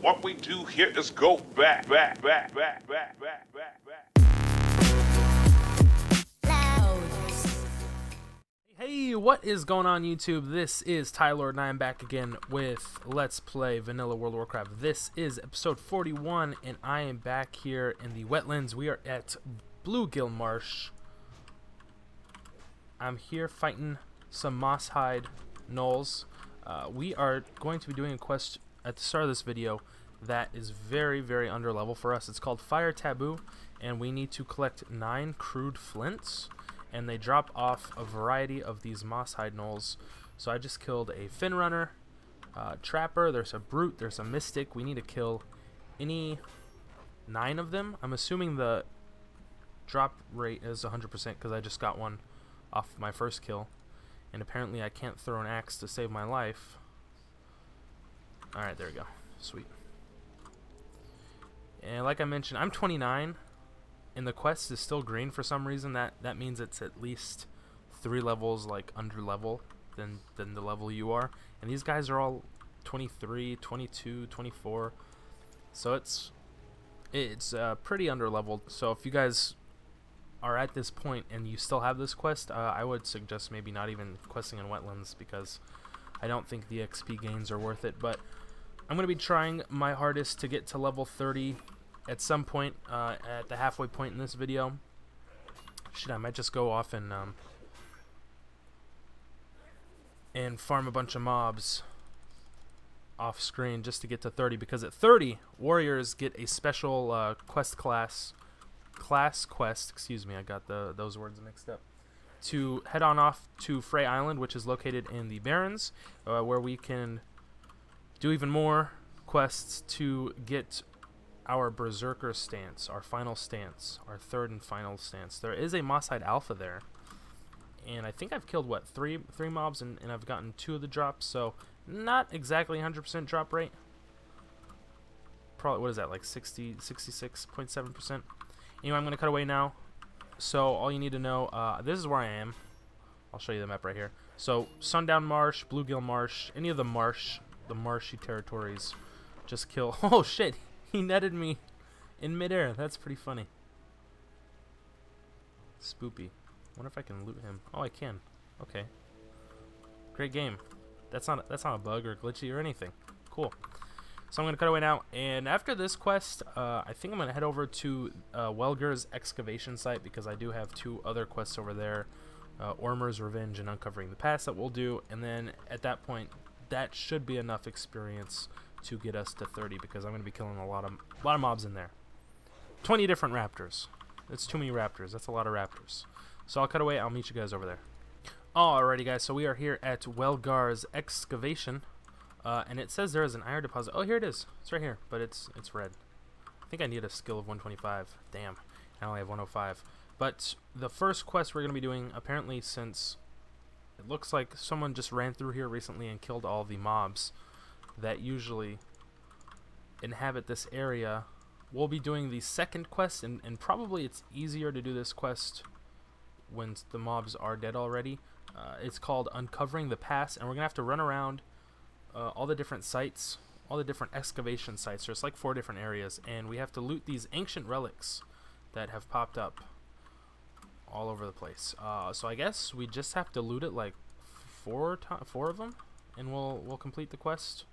What we do here is go back. Hey, what is going on YouTube? This is Tyler and I am back again with Let's Play Vanilla World of Warcraft. This is episode 41 and I am back here in the wetlands. We are at Bluegill Marsh. I'm here fighting some moss-hide gnolls. We are going to be doing a quest at the start of this video that is very under level for us. It's called Fire Taboo and we need to collect 9 crude flints. And they drop off a variety of these moss-hide gnolls. So I just killed a fin runner, trapper, there's a brute, there's a mystic. We need to kill any 9 of them. I'm assuming the drop rate is 100% because I just got one off my first kill. And apparently I can't throw an axe to save my life. Alright, there we go. Sweet. And like I mentioned, I'm 29. And the quest is still green for some reason. That means it's at least 3 levels like under level than the level you are. And these guys are all 23, 22, 24. So it's pretty under leveled. So if you guys are at this point and you still have this quest, I would suggest maybe not even questing in wetlands because I don't think the XP gains are worth it. But I'm going to be trying my hardest to get to level 30 at some point at the halfway point in this video. Shit, I might just go off and farm a bunch of mobs off screen just to get to 30, because at 30 warriors get a special quest class quest, excuse me, I got those words mixed up, to head on off to Fray Island, which is located in the Barrens, where we can do even more quests to get our Berserker stance, our final stance, our third and final stance. There is a moss-hide alpha there, and I think I've killed what, three mobs, and I've gotten 2 of the drops, so not exactly 100% drop rate. Probably, what is that, like 66.7%. Anyway, I'm gonna cut away now. So all you need to know, this is where I am. I'll show you the map right here. So Sundown Marsh, Bluegill Marsh, any of the marshy territories, just kill. Oh shit! He netted me in midair. That's pretty funny. Spoopy. Wonder if I can loot him. Oh, I can. Okay. Great game. That's not a bug or glitchy or anything. Cool. So I'm gonna cut away now, and after this quest, I think I'm gonna head over to Weldar's excavation site because I do have 2 other quests over there, Ormur's Revenge and Uncovering the Past, that we'll do, and then at that point, that should be enough experience to get us to 30, because I'm going to be killing a lot of mobs in there. 20 different raptors. That's too many raptors. That's a lot of raptors. So I'll cut away. I'll meet you guys over there. Alrighty, guys. So we are here at Weldar's excavation, and it says there is an iron deposit. Oh, here it is. It's right here, but it's red. I think I need a skill of 125. Damn, I only have 105. But the first quest we're going to be doing, apparently, since it looks like someone just ran through here recently and killed all the mobs that usually inhabit this area, we'll be doing the second quest, and probably it's easier to do this quest when the mobs are dead already. It's called Uncovering the Past, and we're gonna have to run around all the different sites, all the different excavation sites. There's like 4 different areas, and we have to loot these ancient relics that have popped up all over the place. So I guess we just have to loot it like 4 of them, and we'll complete the quest.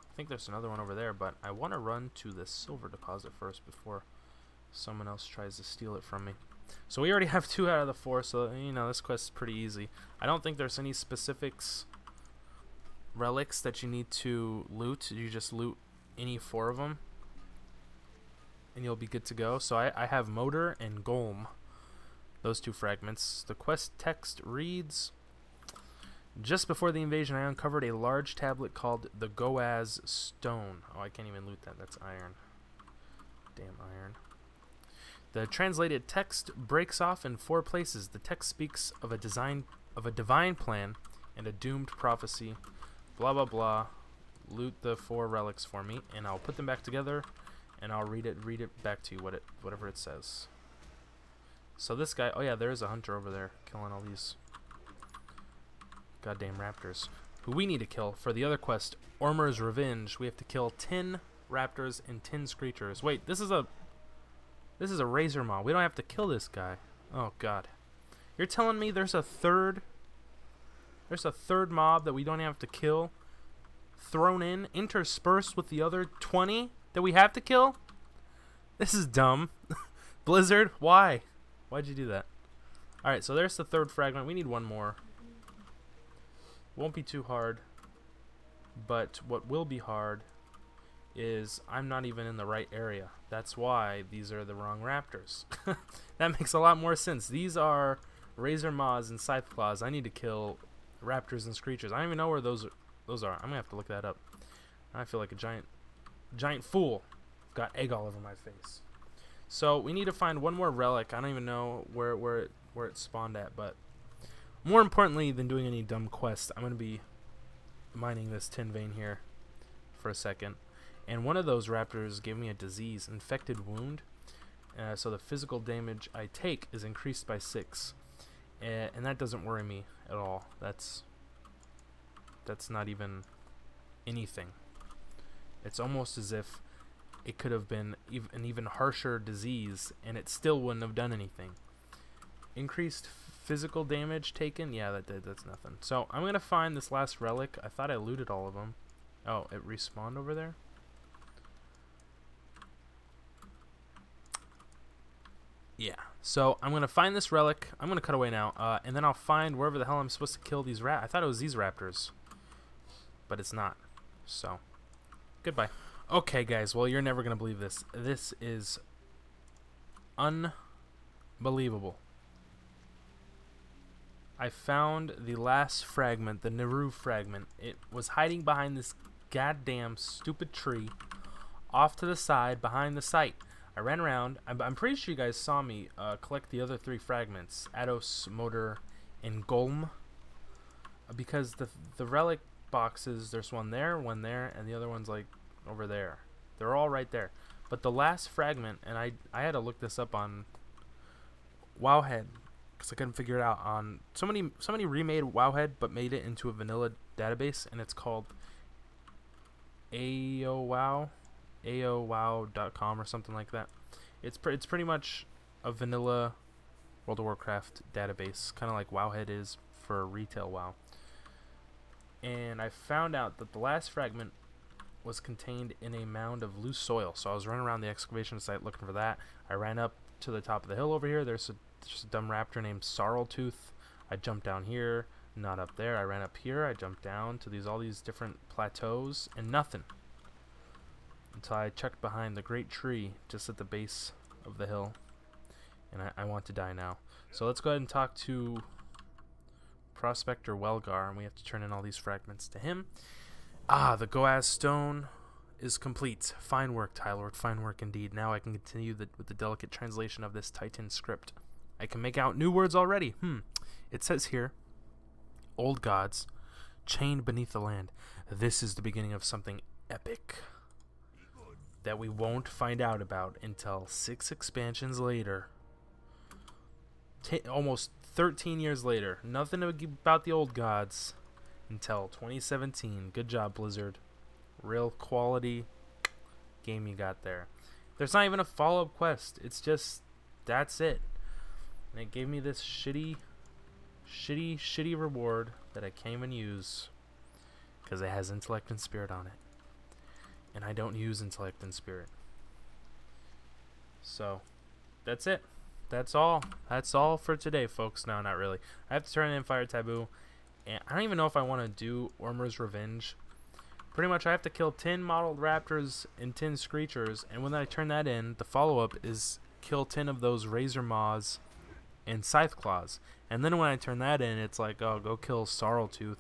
I think there's another one over there, but I want to run to the silver deposit first before someone else tries to steal it from me. So we already have 2 out of the 4, so you know this quest is pretty easy. I don't think there's any specifics relics that you need to loot. You just loot any 4 of them and you'll be good to go. So I have Motor and Golem, those 2 fragments. The quest text reads: just before the invasion, I uncovered a large tablet called the Goaz Stone. Oh, I can't even loot that. That's iron. Damn iron. The translated text breaks off in 4 places. The text speaks of a divine plan and a doomed prophecy. Blah blah blah. Loot the 4 relics for me, and I'll put them back together, and I'll read it back to you whatever it says. So this guy, oh yeah, there is a hunter over there killing all these goddamn raptors, who we need to kill for the other quest, Ormur's Revenge. We have to kill 10 raptors and 10 screechers. Wait, this is a razor maw. We don't have to kill this guy. Oh god. You're telling me there's a third mob that we don't have to kill, thrown in, interspersed with the other 20 that we have to kill? This is dumb. Blizzard, why? Why'd you do that? Alright, so there's the third fragment. We need one more. Won't be too hard. But what will be hard is I'm not even in the right area. That's why these are the wrong raptors. That makes a lot more sense. These are razor maws and scythe claws. I need to kill raptors and screechers. I don't even know where those are. I'm gonna have to look that up. I feel like a giant fool. Got egg all over my face. So we need to find one more relic. I don't even know where it spawned at, but more importantly than doing any dumb quest, I'm gonna be mining this tin vein here for a second. And one of those raptors gave me a disease, infected wound. So the physical damage I take is increased by 6. And that doesn't worry me at all. That's not even anything. It's almost as if it could have been an even harsher disease and it still wouldn't have done anything. Increased physical damage taken? Yeah, that's nothing. So I'm going to find this last relic. I thought I looted all of them. Oh, it respawned over there? Yeah, so I'm going to find this relic. I'm going to cut away now, and then I'll find wherever the hell I'm supposed to kill these I thought it was these raptors, but it's not. So, goodbye. Okay, guys, well, you're never going to believe this. This is unbelievable. I found the last fragment, the Naru fragment. It was hiding behind this goddamn stupid tree off to the side behind the site. I ran around. I'm pretty sure you guys saw me collect the other 3 fragments, Ados, Motor, and Golm, because the relic boxes, there's one there, and the other one's like over there. They're all right there. But the last fragment, and I had to look this up on Wowhead because I couldn't figure it out. On somebody remade Wowhead but made it into a vanilla database, and it's called AOWow.com or something like that. It's pretty much a vanilla World of Warcraft database, kind of like Wowhead is for retail WoW. And I found out that the last fragment was contained in a mound of loose soil. So I was running around the excavation site looking for that. I ran up to the top of the hill over here. There's a dumb raptor named Sarltooth. I jumped down here, not up there. I ran up here. I jumped down to all these different plateaus, and nothing. Until I checked behind the great tree just at the base of the hill. And I want to die now. So let's go ahead and talk to Prospector Welldar, and we have to turn in all these fragments to him. Ah, the Goaz stone is complete. Fine work, Tylord. Fine work indeed. Now I can continue with the delicate translation of this Titan script. I can make out new words already. It says here, old gods, chained beneath the land. This is the beginning of something epic that we won't find out about until 6 expansions later. Almost 13 years later. Nothing about the old gods until 2017. Good job, Blizzard. Real quality game you got there. There's not even a follow-up quest. It's just, that's it. And it gave me this shitty reward that I can't even use because it has intellect and spirit on it. And I don't use intellect and spirit. So, that's it. That's all. That's all for today, folks. No, not really. I have to turn in Fire Taboo. And I don't even know if I want to do Ormur's Revenge. Pretty much I have to kill 10 modeled raptors and 10 screechers. And when I turn that in, the follow-up is kill 10 of those razor maws and scythe claws. And then when I turn that in, it's like, oh, go kill Sarltooth.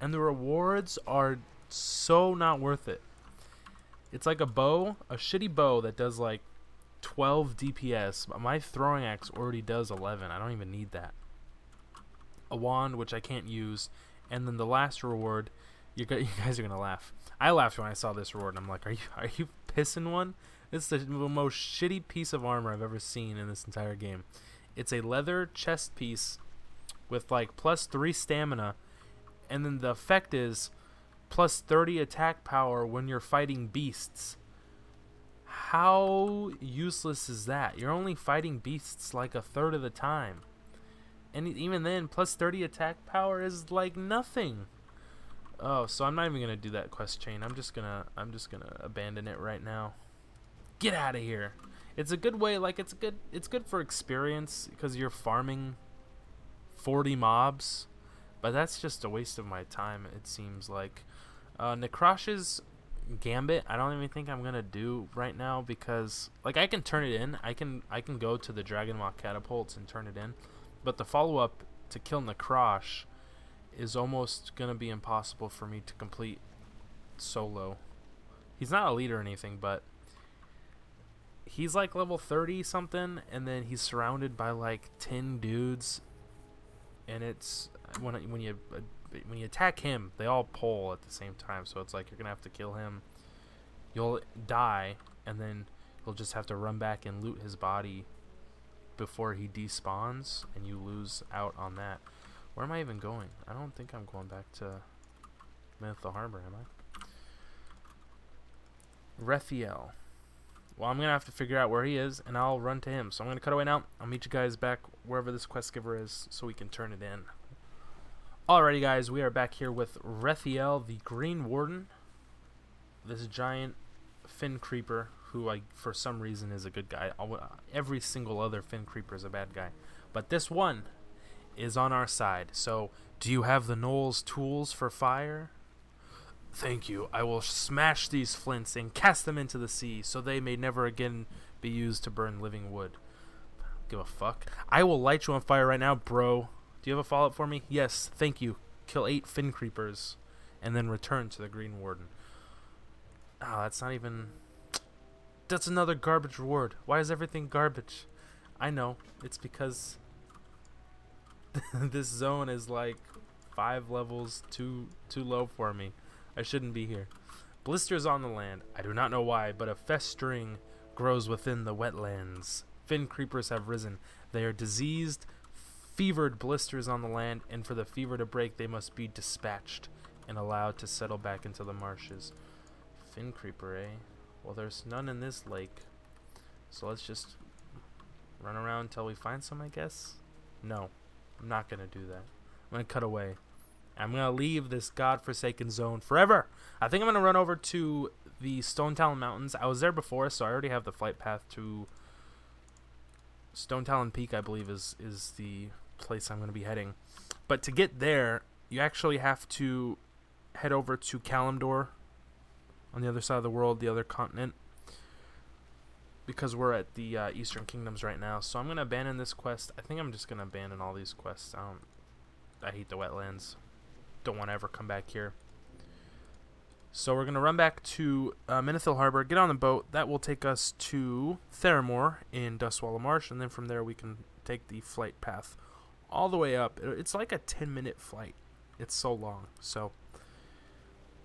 And the rewards are so not worth it. It's like a bow, a shitty bow that does like 12 DPS. My throwing axe already does 11. I don't even need that. A wand, which I can't use. And then the last reward, you guys are going to laugh. I laughed when I saw this reward, and I'm like, are you pissing one? It's the most shitty piece of armor I've ever seen in this entire game. It's a leather chest piece with like +3 stamina, and then the effect is +30 attack power when you're fighting beasts. How useless is that? You're only fighting beasts like a third of the time. And even then, plus 30 attack power is like nothing. Oh, so I'm not even gonna do that quest chain. I'm just gonna abandon it right now. Get out of here. It's a good way, like it's good for experience because you're farming 40 mobs, but that's just a waste of my time, it seems like. Necrosh's Gambit, I don't even think I'm gonna do right now because like I can turn it in. I can go to the Dragonmaw catapults and turn it in, but the follow-up to kill Necrosh is almost gonna be impossible for me to complete solo. He's not elite or anything, but he's like level 30 something, and then he's surrounded by like 10 dudes, and it's when you attack him, they all pull at the same time, so it's like you're gonna have to kill him. You'll die, and then you'll just have to run back and loot his body before he despawns, and you lose out on that. Where am I even going? I don't think I'm going back to Menthil Harbor, am I? Rethiel. Well, I'm going to have to figure out where he is, and I'll run to him. So I'm going to cut away now. I'll meet you guys back wherever this quest giver is so we can turn it in. Alrighty, guys. We are back here with Rethiel, the Green Warden. This giant fin creeper who, for some reason, is a good guy. Every single other fin creeper is a bad guy. But this one is on our side. So, do you have the Knoll's tools for fire? Thank you. I will smash these flints and cast them into the sea, so they may never again be used to burn living wood. Give a fuck. I will light you on fire right now, bro. Do you have a follow-up for me? Yes, thank you. Kill 8 fin creepers, and then return to the Green Warden. Oh, that's not even... That's another garbage reward. Why is everything garbage? I know. It's because this zone is like 5 levels too low for me. I shouldn't be here. Blisters on the land. I do not know why, but a festering grows within the wetlands. Fin creepers have risen. They are diseased, fevered blisters on the land, and for the fever to break, they must be dispatched and allowed to settle back into the marshes. Fin creeper, eh? Well, there's none in this lake. So let's just run around until we find some, I guess? No, I'm not going to do that. I'm going to cut away. I'm going to leave this godforsaken zone forever. I think I'm going to run over to the stonetalon mountains. I was there before, so I already have the flight path to stonetalon Peak, I believe, is the place I'm going to be heading. But to get there, you actually have to head over to Kalimdor on the other side of the world, the other continent, because we're at the Eastern Kingdoms right now. So I'm going to abandon this quest. I think I'm just going to abandon all these quests. I hate the wetlands. Don't want to ever come back here. So we're going to run back to Menthil Harbor, get on the boat. That will take us to Theramore in Dustwallow Marsh, and then from there we can take the flight path all the way up. It's like a 10-minute flight. It's so long. So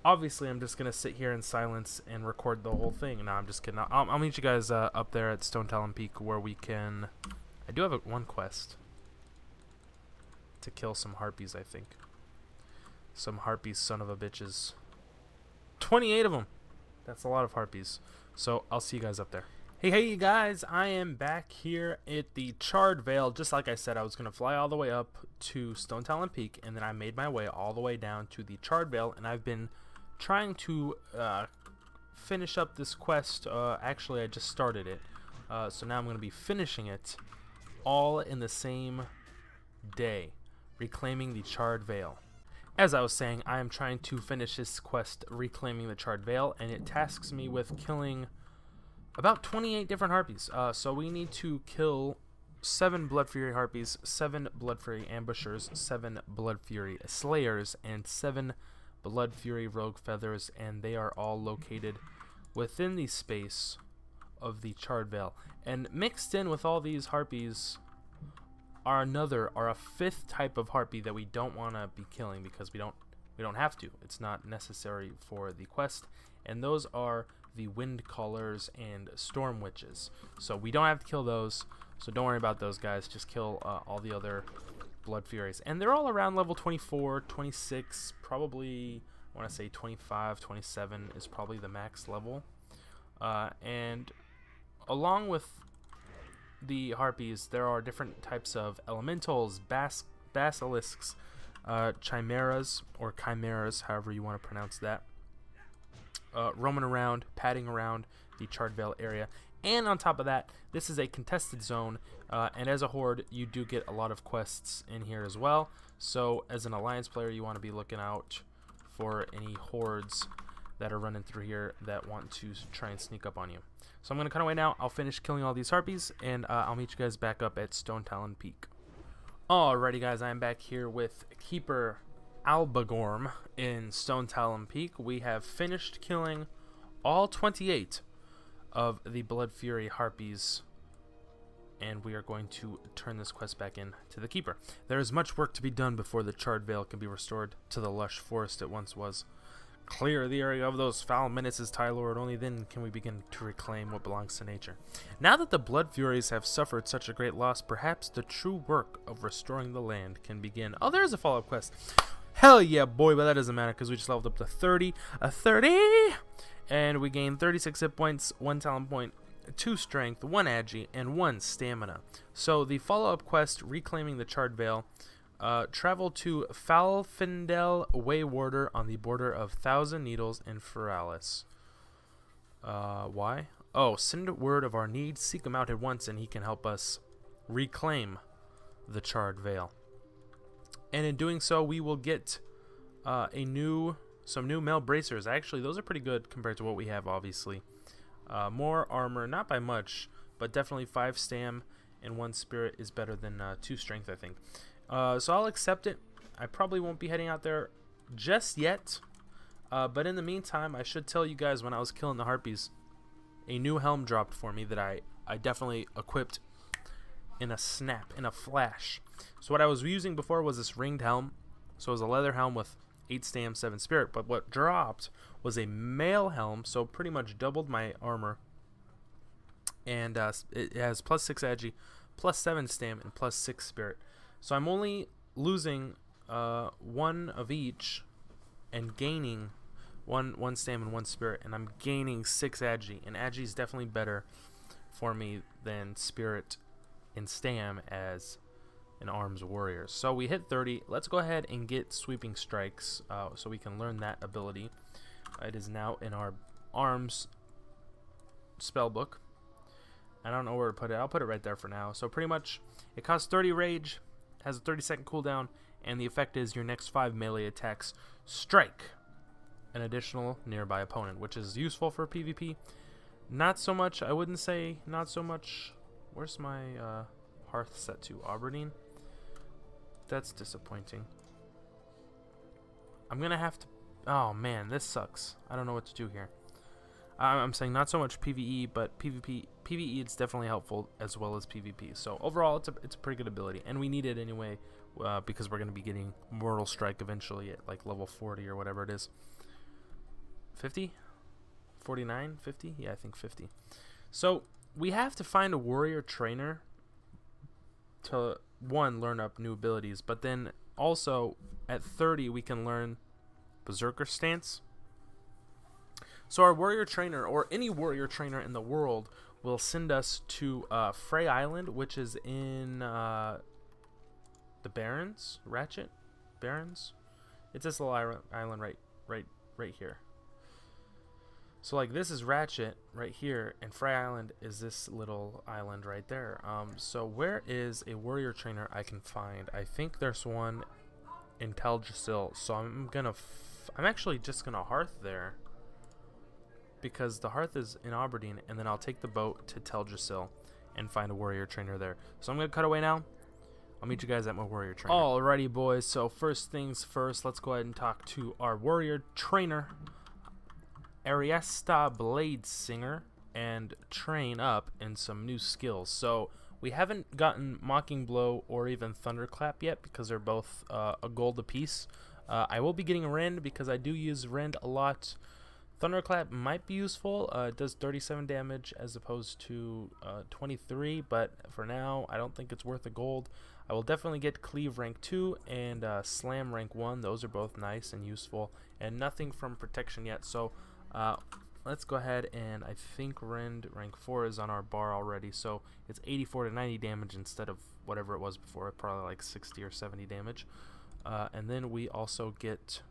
obviously I'm just going to sit here in silence and record the whole thing. No, I'm just kidding. I'll meet you guys up there at stonetalon Peak where we can... I do have one quest to kill some harpies, I think. Some harpies, son of a bitches. 28 of them. That's a lot of harpies. So I'll see you guys up there. Hey you guys, I am back here at the Charred Vale. Just like I said, I was going to fly all the way up to stonetalon Peak, and then I made my way all the way down to the Charred Vale, and I've been trying to finish up this quest. Actually, I just started it. So now I'm going to be finishing it all in the same day, reclaiming the Charred Vale. As I was saying, I am trying to finish this quest, reclaiming the Charred Vale, and it tasks me with killing about 28 different harpies. So we need to kill 7 Blood Fury harpies, 7 Blood Fury ambushers, 7 Blood Fury slayers, and 7 Blood Fury rogue feathers, and they are all located within the space of the Charred Vale. And mixed in with all these harpies are a 5th type of harpy that we don't want to be killing because we don't have to. It's not necessary for the quest, and those are the wind callers and storm witches. So we don't have to kill those, so don't worry about those guys. Just kill all the other Blood Furies, and they're all around level 24, 26, probably I want to say 25, 27 is probably the max level. And along with the harpies, there are different types of elementals, basilisks, chimeras, or chimeras, however you want to pronounce that, roaming around, padding around the Charred Vale area. And on top of that, this is a contested zone, and as a horde, you do get a lot of quests in here as well. So as an alliance player, you want to be looking out for any hordes that are running through here that want to try and sneak up on you. So I'm going to cut away now. I'll finish killing all these harpies, and I'll meet you guys back up at stonetalon Peak. Alrighty guys, I'm back here with Keeper Albagorm in stonetalon Peak. We have finished killing all 28 of the Blood Fury harpies, and we are going to turn this quest back in to the Keeper. There is much work to be done before the Charred Vale can be restored to the lush forest it once was. Clear the area of those foul menaces, Tie Lord. Only then can we begin to reclaim what belongs to nature. Now that the Blood Furies have suffered such a great loss, perhaps the true work of restoring the land can begin. Oh, there's a follow-up quest. Hell yeah, boy, but that doesn't matter because we just leveled up to 30. And we gained 36 hit points, 1 talent point, 2 strength, 1 agi, and 1 stamina. So the follow-up quest, Reclaiming the Charred Vale, travel to Falfindel Waywarder on the border of Thousand Needles and Feralis. Why? Oh, send word of our need, seek him out at once, and he can help us reclaim the Charred Vale. And in doing so, we will get some new male bracers. Actually, those are pretty good compared to what we have, obviously. More armor, not by much, but definitely 5 stam and 1 spirit is better than 2 strength, I think. So I'll accept it. I probably won't be heading out there just yet. But in the meantime, I should tell you guys, when I was killing the harpies, a new helm dropped for me that I definitely equipped in a snap, in a flash. So what I was using before was this ringed helm. So it was a leather helm with 8 stam, 7 spirit. But what dropped was a mail helm, so pretty much doubled my armor. And it has plus 6 agi, plus 7 stam, and plus 6 spirit. So I'm only losing 1 of each and gaining one stam and 1 spirit, and I'm gaining 6 agi, and agi is definitely better for me than spirit and stam as an arms warrior. So we hit 30. Let's go ahead and get sweeping strikes so we can learn that ability. It is now in our arms spellbook. I don't know where to put it. I'll put it right there for now. So pretty much it costs 30 rage, has a 30-second cooldown, and the effect is your next 5 melee attacks strike an additional nearby opponent, which is useful for PvP. Not so much, I wouldn't say not so much. Where's my hearth set to? Aberdeen? That's disappointing. I'm gonna have to... Oh man, this sucks. I don't know what to do here. I'm saying not so much PvE, but PvE it's definitely helpful as well as PvP. So overall, it's a pretty good ability, and we need it anyway because we're going to be getting Mortal Strike eventually at like level 40 or whatever it is. 50? 49? 50? Yeah, I think 50. So we have to find a warrior trainer to, one, learn up new abilities, but then also at 30 we can learn Berserker stance. So our warrior trainer, or any warrior trainer in the world, will send us to Fray Island, which is in the Barrens, Ratchet Barrens. It's this little island right here. So like this is Ratchet right here, and Fray Island is this little island right there. So where is a warrior trainer I can find? I think there's one in Teldrassil. So I'm actually just gonna hearth there, because the hearth is in Aberdeen, and then I'll take the boat to Teldrassil and find a warrior trainer there. So I'm going to cut away now. I'll meet you guys at my warrior trainer. Alrighty, boys. So first things first, let's go ahead and talk to our warrior trainer, Ariesta Bladesinger, and train up in some new skills. So we haven't gotten Mocking Blow or even Thunderclap yet because they're both a gold apiece. I will be getting Rend because I do use Rend a lot. Thunderclap might be useful. It does 37 damage as opposed to 23, but for now, I don't think it's worth a gold. I will definitely get Cleave rank 2 and Slam rank 1. Those are both nice and useful, and nothing from protection yet. So let's go ahead and I think rank 4 is on our bar already, so it's 84 to 90 damage instead of whatever it was before, probably like 60 or 70 damage. And then we also get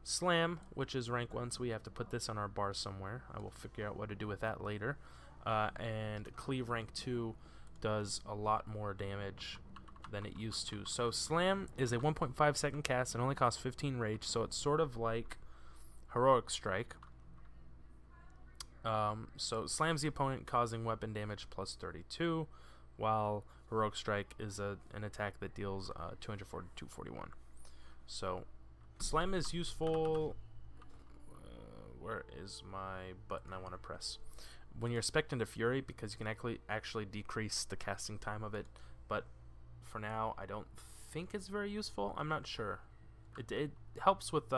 Slam, which is rank 1, so we have to put this on our bar somewhere. I will figure out what to do with that later. And Cleave rank 2 does a lot more damage than it used to. So Slam is a 1.5 second cast and only costs 15 rage, so it's sort of like Heroic Strike. So slams the opponent, causing weapon damage plus 32, while Heroic Strike is an attack that deals 240 to 241. So Slam is useful. Where is my button I want to press? When you're spec'd into Fury, because you can actually decrease the casting time of it, but for now I don't think it's very useful. I'm not sure. It helps with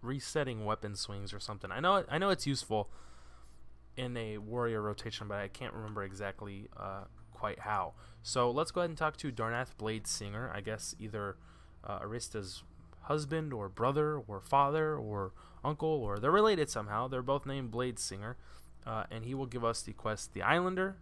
resetting weapon swings or something. I know it's useful in a warrior rotation, but I can't remember exactly quite how. So let's go ahead and talk to Darnath Blade Singer. I guess either Arista's husband or brother or father or uncle, or they're related somehow. They're both named Blade Singer, and he will give us the quest The Islander,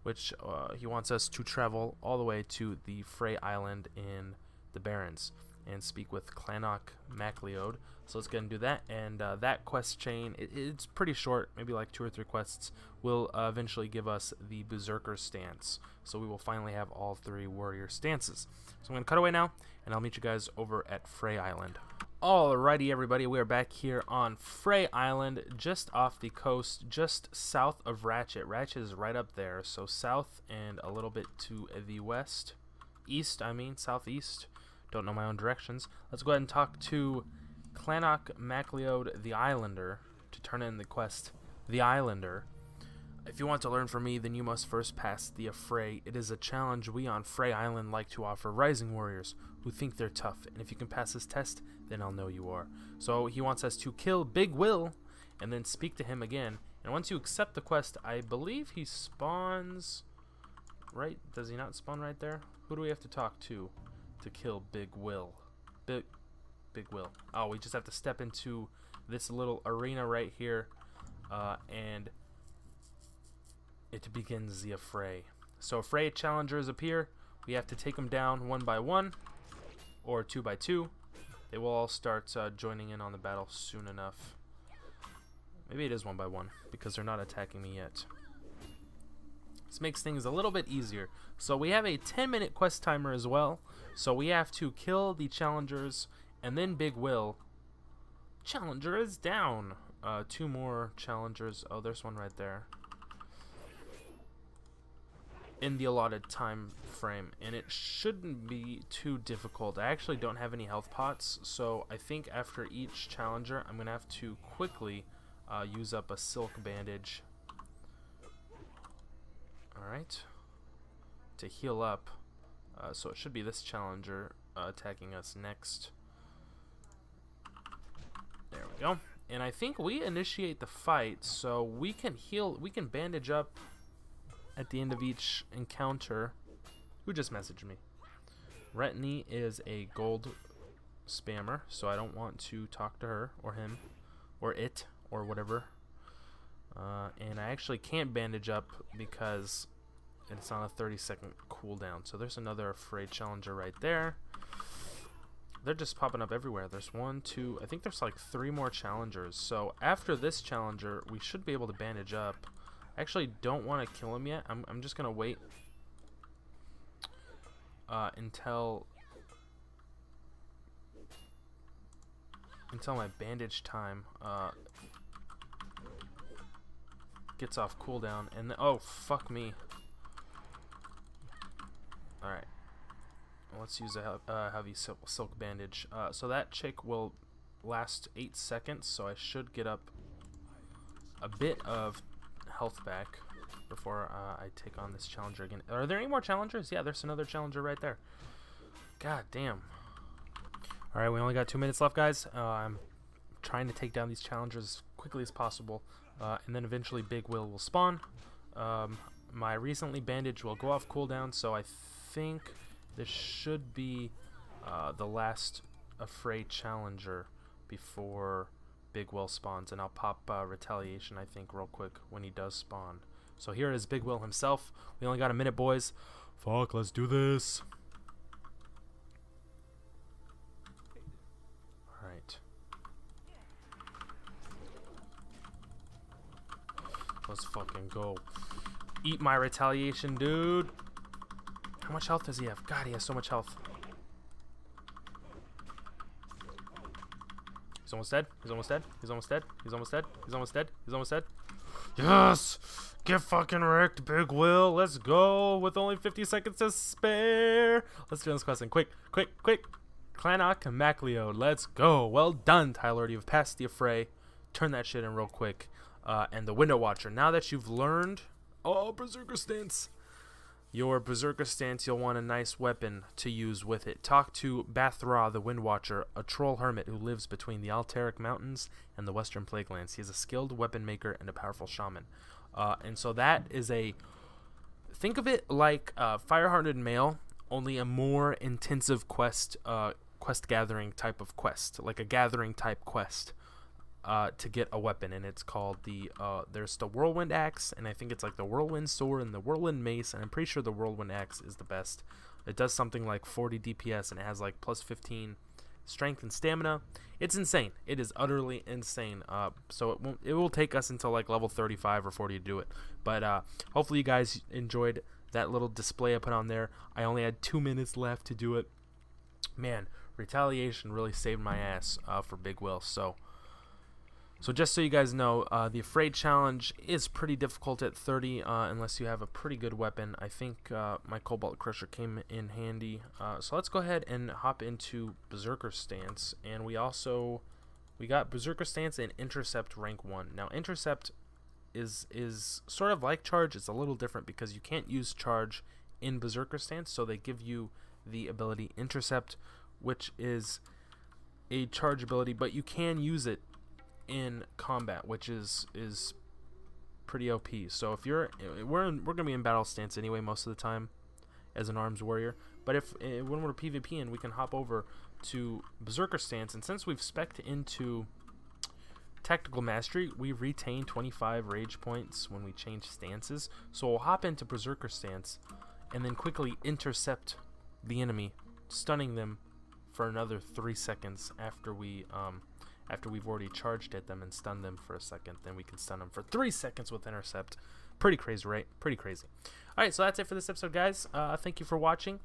which he wants us to travel all the way to the Fray Island in the Barrens and speak with Clannock MacLeod. So let's go ahead and do that, and that quest chain, it's pretty short, maybe like 2 or 3 quests, will eventually give us the Berserker stance. So we will finally have all 3 warrior stances. So I'm going to cut away now, and I'll meet you guys over at Fray Island. Alrighty everybody, we are back here on Fray Island, just off the coast, just south of Ratchet. Ratchet is right up there, so south and a little bit to the west. Southeast. Don't know my own directions. Let's go ahead and talk to Clannock MacLeod the Islander to turn in the quest The Islander. If you want to learn from me, then you must first pass the Affray. It is a challenge we on Fray Island like to offer rising warriors who think they're tough, and if you can pass this test, then I'll know you are. So he wants us to kill Big Will and then speak to him again. And once you accept the quest, I believe he spawns right. Does he not spawn right there? Who do we have to talk to kill Big Will? Big Will. Oh, we just have to step into this little arena right here, and it begins the Affray. So Affray challengers appear. We have to take them down 1 by 1 or 2 by 2. They will all start joining in on the battle soon enough. Maybe it is 1 by 1 because they're not attacking me yet. This makes things a little bit easier. So we have a 10-minute quest timer as well. So we have to kill the challengers and then Big Will. Challenger is down. 2 more challengers. Oh, there's one right there. In the allotted time frame, and it shouldn't be too difficult. I actually don't have any health pots, so I think after each challenger I'm gonna have to quickly use up a silk bandage, alright, to heal up. So it should be this challenger attacking us next. There we go. And I think we initiate the fight, so we can heal, we can bandage up at the end of each encounter. Who just messaged me? Retney is a gold spammer, so I don't want to talk to her or him or it or whatever. And I actually can't bandage up because it's on a 30-second cooldown. So there's another Affray challenger right there. They're just popping up everywhere. There's 1, 2, I think there's like 3 more challengers. So after this challenger, we should be able to bandage up. I actually don't want to kill him yet. I'm just gonna wait until my bandage time gets off cooldown, and oh fuck me. All right, let's use a heavy silk bandage. So that chick will last 8 seconds, so I should get up a bit of health back before I take on this challenger again. Are there any more challengers? Yeah, there's another challenger right there. God damn. Alright, we only got 2 minutes left, guys. I'm trying to take down these challengers as quickly as possible, and then eventually Big Will spawn. My recently bandage will go off cooldown, so I think this should be the last Affray challenger before Big Will spawns, and I'll pop retaliation, I think, real quick when he does spawn. So here is Big Will himself. We only got a minute, boys. Fuck, let's do this. Alright. Let's fucking go. Eat my retaliation, dude. How much health does he have? God, he has so much health. He's almost dead. He's almost dead. He's almost dead. He's almost dead. He's almost dead. He's almost dead. Yes! Get fucking wrecked, Big Will. Let's go with only 50 seconds to spare. Let's do this question. Quick, quick, quick. Clanok Macleo. Let's go. Well done, Tyler. You've passed the Affray. Turn that shit in real quick. And the Window Watcher. Now that you've learned... Oh, Berserker stance. Your Berserker stance, you'll want a nice weapon to use with it. Talk to Bathra, the Wind Watcher, a troll hermit who lives between the Altaric Mountains and the Western Plaguelands. He is a skilled weapon maker and a powerful shaman. And so that is a... Think of it like Firehearted Male, only a more intensive quest gathering type of quest. Like a gathering type quest. To get a weapon, and it's called the there's the Whirlwind Axe, and I think it's like the Whirlwind Sword and the Whirlwind Mace, and I'm pretty sure the Whirlwind Axe is the best. It does something like 40 DPS, and it has like plus 15 strength and stamina. It's insane. It is utterly insane. So it will take us until like level 35 or 40 to do it, but hopefully you guys enjoyed that little display I put on there. I only had 2 minutes left to do it. Man, retaliation really saved my ass for Big Will. So just so you guys know, the Affray challenge is pretty difficult at 30 unless you have a pretty good weapon. I think my Cobalt Crusher came in handy. So let's go ahead and hop into Berserker stance. And we got Berserker stance and Intercept rank 1. Now Intercept is sort of like Charge. It's a little different because you can't use Charge in Berserker stance. So they give you the ability Intercept, which is a charge ability, but you can use it in combat, which is pretty OP. So if we're gonna be in battle stance anyway most of the time as an arms warrior, but when we're PvPing, we can hop over to Berserker stance, and since we've spec'd into Tactical Mastery, we retain 25 rage points when we change stances. So we'll hop into Berserker stance and then quickly intercept the enemy, stunning them for another 3 seconds after we've already charged at them and stunned them for a second. Then we can stun them for 3 seconds with Intercept. Pretty crazy, right? Pretty crazy. Alright, so that's it for this episode, guys. Thank you for watching.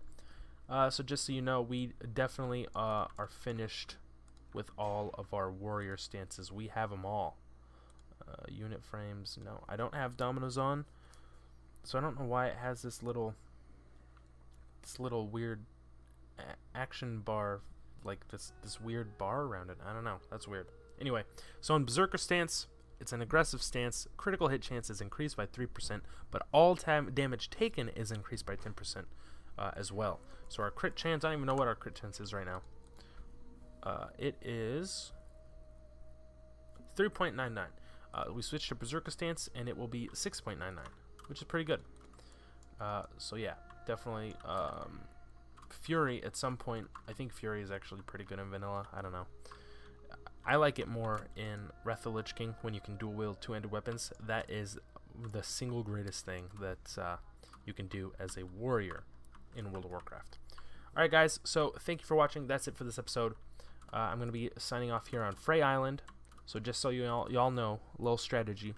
So just so you know, we definitely are finished with all of our warrior stances. We have them all. Unit frames, no. I don't have dominoes on, so I don't know why it has this little weird action bar, like this weird bar around it. I don't know. That's weird. Anyway, so in Berserker stance, it's an aggressive stance. Critical hit chance is increased by 3%, but all damage taken is increased by 10% as well. So our crit chance, I don't even know what our crit chance is right now. It is 3.99. We switched to Berserker stance, and it will be 6.99, which is pretty good. So yeah, definitely. Fury at some point. I think Fury is actually pretty good in vanilla. I don't know. I like it more in Wrath of the Lich King when you can dual wield two-handed weapons. That is the single greatest thing that you can do as a warrior in World of Warcraft. Alright guys, so thank you for watching. That's it for this episode. I'm going to be signing off here on Fray Island. So just so you all know, little strategy.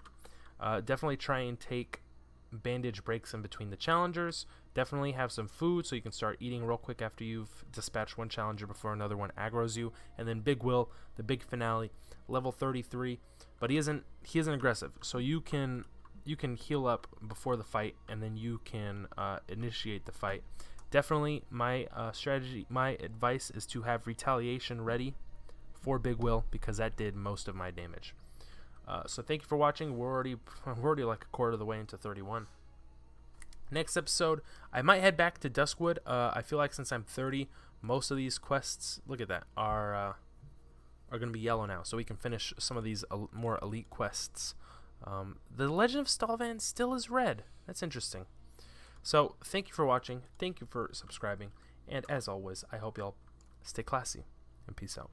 Definitely try and take bandage breaks in between the challengers. Definitely have some food so you can start eating real quick after you've dispatched one challenger before another one aggroes you. And then Big Will, the big finale, level 33, but he isn't aggressive, so you can heal up before the fight, and then you can initiate the fight. Definitely my advice is to have retaliation ready for Big Will, because that did most of my damage. So thank you for watching. We're already like a quarter of the way into 31. Next episode, I might head back to Duskwood. I feel like since I'm 30, most of these quests, look at that, are going to be yellow now, so we can finish some of these more elite quests. The Legend of Stalvan still is red. That's interesting. So thank you for watching. Thank you for subscribing. And as always, I hope y'all stay classy and peace out.